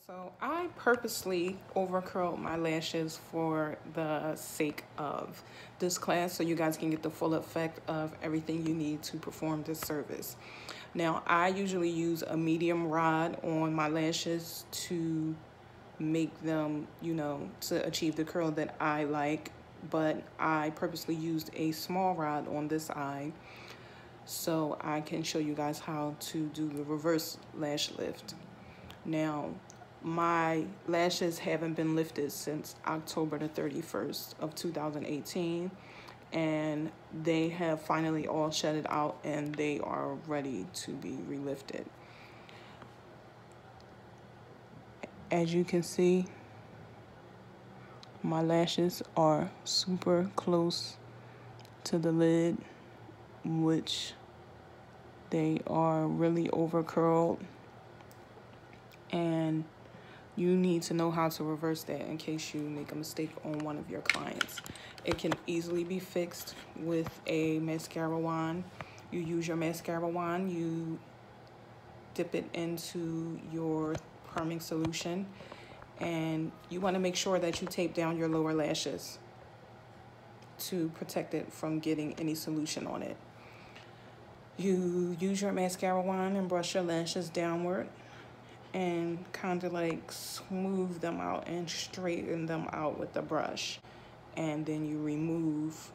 So I purposely over curled my lashes for the sake of this class so you guys can get the full effect of everything you need to perform this service. Now I usually use a medium rod on my lashes to make them, to achieve the curl that I like, but I purposely used a small rod on this eye so I can show you guys how to do the reverse lash lift. Now, my lashes haven't been lifted since October the 31st of 2018, and they have finally all shedded out and they are ready to be relifted. As you can see, my lashes are super close to the lid, which they are really over curled, and you need to know how to reverse that in case you make a mistake on one of your clients. It can easily be fixed with a mascara wand. You use your mascara wand, you dip it into your perming solution, and you want to make sure that you tape down your lower lashes to protect it from getting any solution on it. You use your mascara wand and brush your lashes downward and kind of like smooth them out and straighten them out with the brush. And then you remove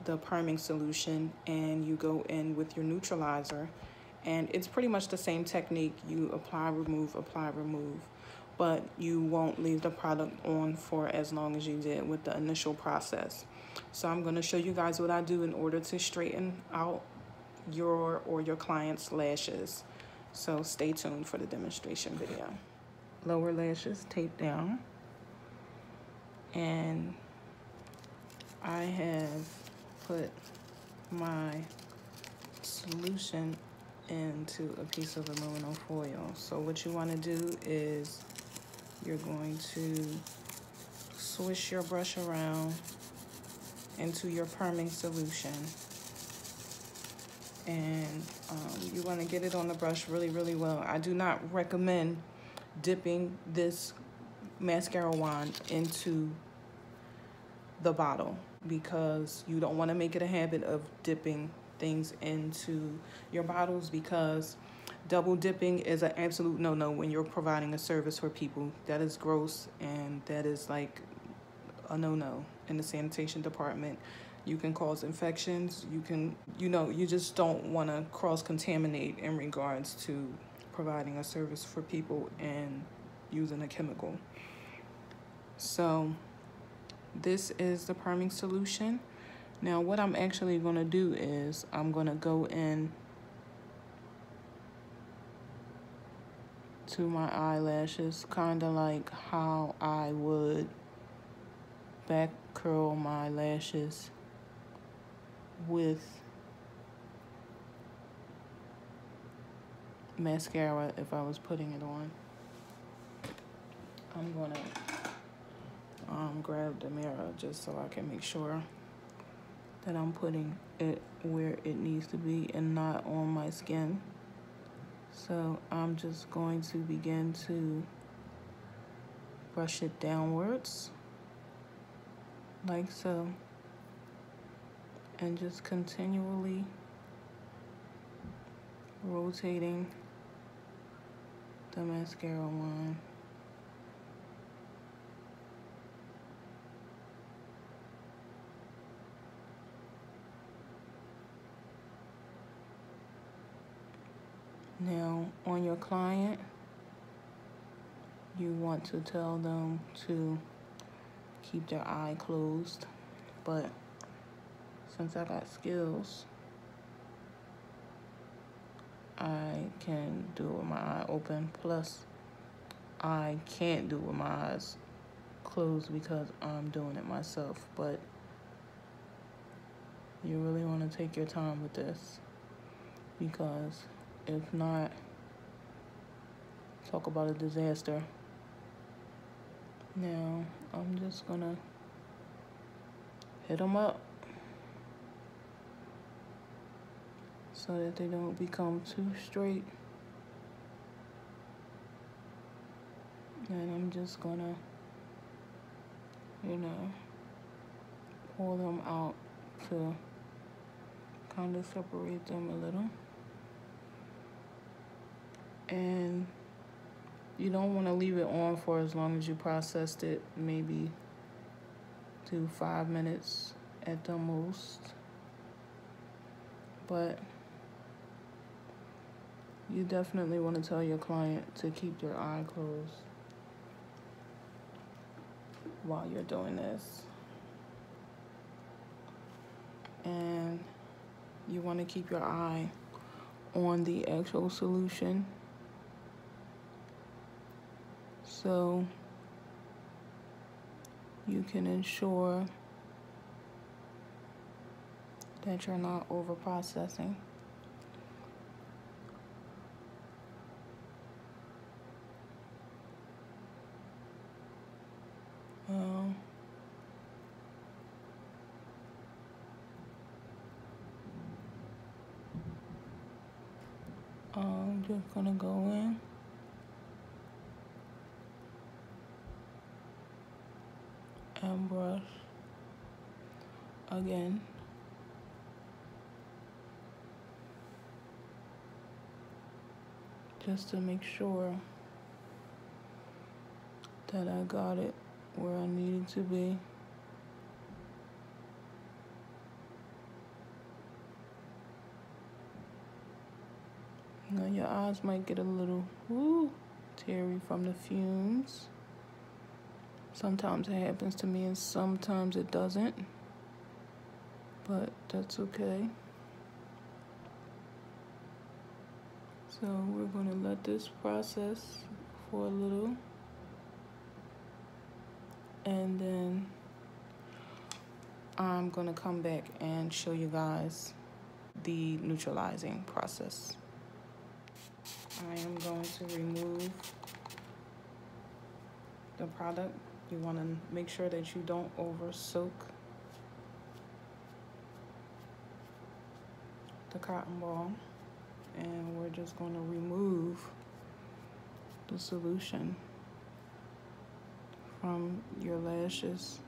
the perming solution and you go in with your neutralizer. And it's pretty much the same technique. You apply, remove, but you won't leave the product on for as long as you did with the initial process. So I'm going to show you guys what I do in order to straighten out your client's lashes. So stay tuned for the demonstration video. Lower lashes taped down, and I have put my solution into a piece of aluminum foil. So what you want to do is you're going to swish your brush around into your perming solution, and you want to get it on the brush really well. I do not recommend dipping this mascara wand into the bottle because you don't want to make it a habit of dipping things into your bottles, because double dipping is an absolute no-no when you're providing a service for people. That is gross, and that is like a no-no in the sanitation department. You can cause infections. You can, you just don't want to cross-contaminate in regards to providing a service for people and using a chemical. So this is the perming solution. Now what I'm actually going to do is I'm going to go in to my eyelashes, kind of like how I would back curl my lashes with mascara if I was putting it on. I'm gonna grab the mirror just so I can make sure that I'm putting it where it needs to be and not on my skin. So I'm just going to begin to brush it downwards like so, and just continually rotating the mascara wand. Now on your client, you want to tell them to keep their eye closed, but since I got skills, I can do it with my eye open. Plus, I can't do it with my eyes closed because I'm doing it myself. But you really want to take your time with this, because if not, talk about a disaster. Now, I'm just gonna hit them up so that they don't become too straight. And I'm just gonna, you know, pull them out to kind of separate them a little. And you don't want to leave it on for as long as you processed it, maybe 5 minutes at the most. But you definitely want to tell your client to keep their eye closed while you're doing this. And you want to keep your eye on the actual solution, so you can ensure that you're not over processing. I'm just gonna go in and brush again. Just to make sure that I got it where I needed to be. Now your eyes might get a little teary from the fumes. Sometimes it happens to me and sometimes it doesn't, but that's okay. So we're going to let this process for a little, and then I'm going to come back and show you guys the neutralizing process. I am going to remove the product. You want to make sure that you don't over soak the cotton ball, and we're just going to remove the solution from your lashes.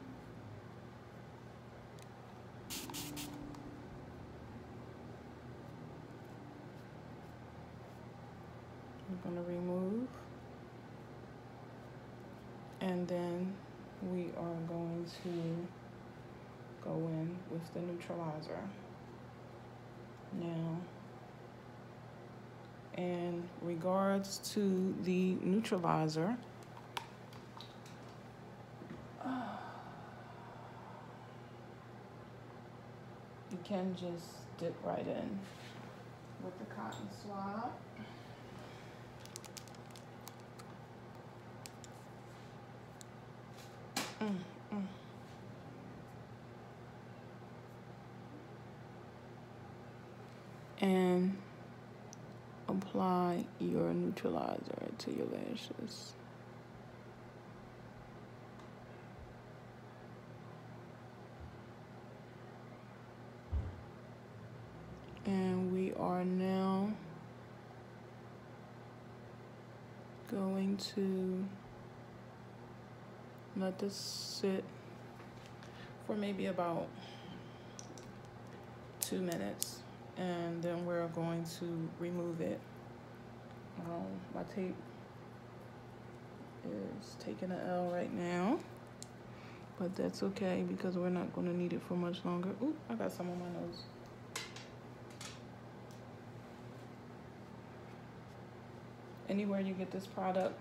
We're going to remove, and then we are going to go in with the neutralizer. Now, in regards to the neutralizer, you can just dip right in with the cotton swab. And apply your neutralizer to your lashes. And we are now going to let this sit for maybe about 2 minutes, and then we're going to remove it. My tape is taking an L right now, but that's okay because we're not going to need it for much longer. Ooh, I got some on my nose. Anywhere you get this product,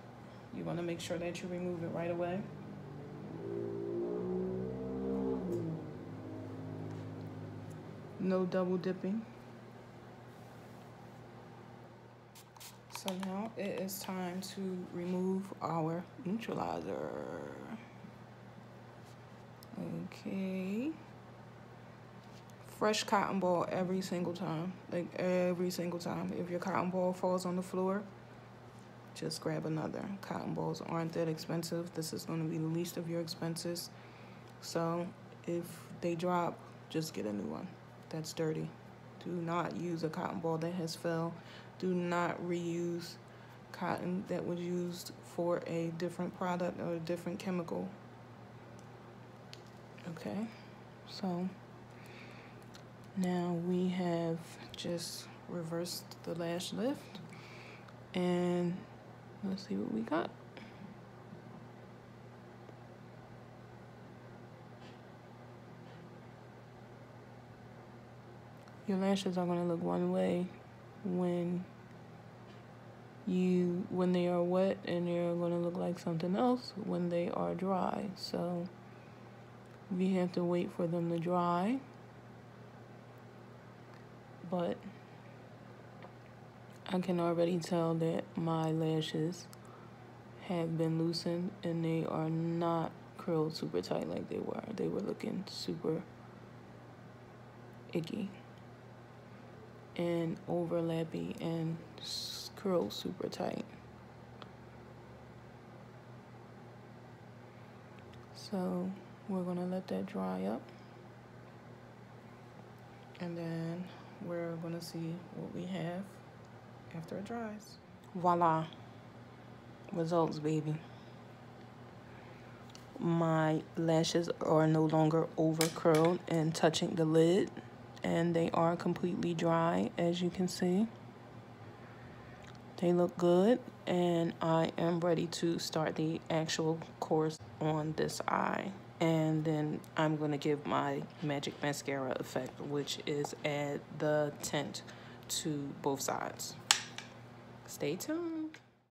you want to make sure that you remove it right away. No double dipping. So now it is time to remove our neutralizer. Okay. Fresh cotton ball every single time. Like every single time. If your cotton ball falls on the floor, just grab another. Cotton balls aren't that expensive. This is going to be the least of your expenses. So if they drop, just get a new one. That's dirty. Do not use a cotton ball that has fell. Do not reuse cotton that was used for a different product or a different chemical. Okay, so now we have just reversed the lash lift, and let's see what we got. Your lashes are going to look one way when they are wet, and they're going to look like something else when they are dry. So we have to wait for them to dry. But I can already tell that my lashes have been loosened, and they are not curled super tight like they were. They were looking super icky and overlappy and curled super tight. So we're gonna let that dry up, and then we're gonna see what we have after it dries. Voila, results, baby. My lashes are no longer over curled and touching the lid, and they are completely dry, as you can see. They look good, and I am ready to start the actual course on this eye. And then I'm going to give my magic mascara effect, which is add the tint to both sides. Stay tuned.